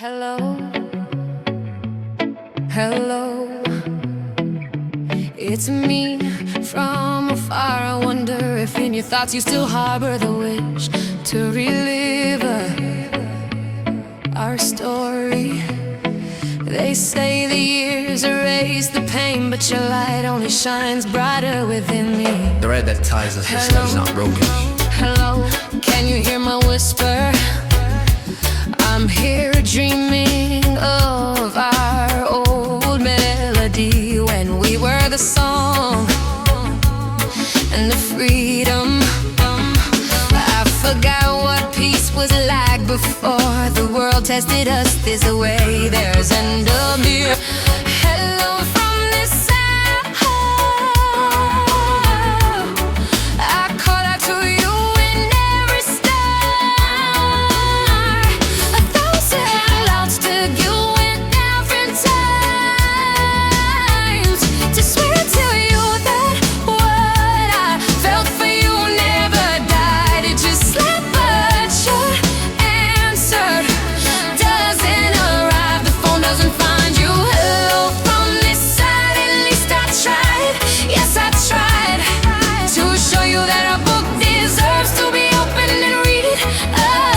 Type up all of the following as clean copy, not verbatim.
Hello, hello, it's me from afar. I wonder if in your thoughts you still harbor the wish to relive our story. They say the years erase the pain, but your light only shines brighter within me. The red that ties us is not broken. Hello, can you hear my whisper? I'm here dreaming of our old melody when we were the song and the freedom. I forgot what peace was like before the world tested us this way. There's end of year. Hello from this side. I call out to you in every star. A thousand louds to you in different times, to swear to you that what I felt for you never died. It just slept, but your answer doesn't arrive. The phone doesn't find you. Hello from this side. At least I tried. Yes, I tried to show you that our book deserves to be opened and read it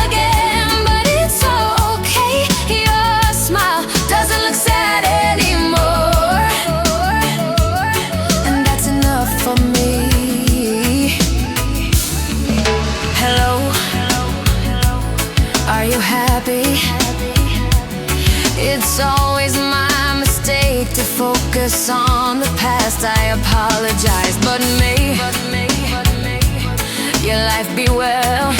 again. But it's okay. Your smile doesn't look sad anymore, and that's enough for me. Hello, are you happy? It's always my mistake to focus on the past. I apologize, but may your life be well.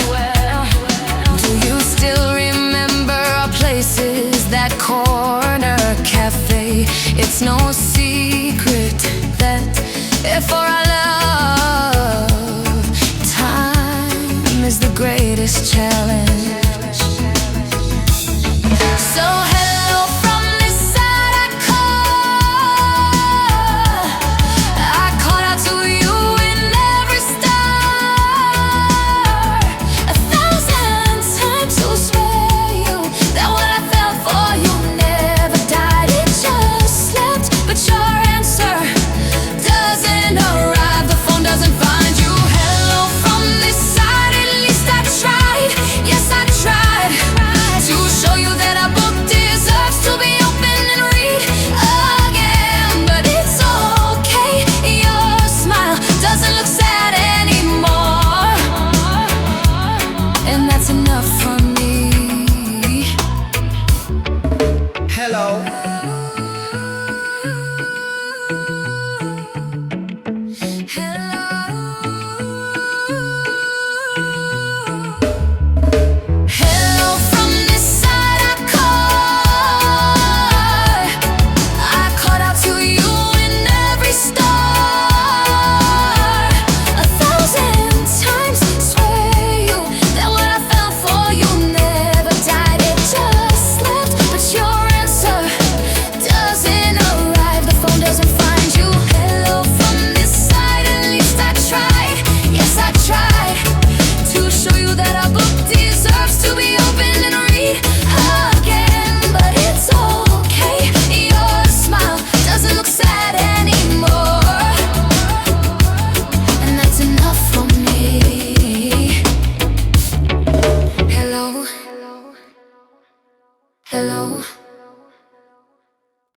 Do you still remember our places? That corner cafe. It's no secret that for our love, time is the greatest challenge. So hello from this side. I call out to you in every star. A thousand times to swear you that what I felt for you never died. It just slept, but your answer doesn't arrive. The phone doesn't find you. Hello from this side. At least I tried. Yes, I tried to show you that our book deserves to be opened and read again. But it's okay. Your smile doesn't look sad anymore, and that's enough for me. Hello. Hello from this side. I called out to you in every star. A thousand times swear you that what I felt for you never died. It just slept, but your answer doesn't arrive. The phone doesn't find you. Hello from this side. At least I tried. Yes, I tried to show you that our book deserves to be opened and read again. But it's okay. Your smile doesn't look sad anymore, and that's enough for me. Hello, hello.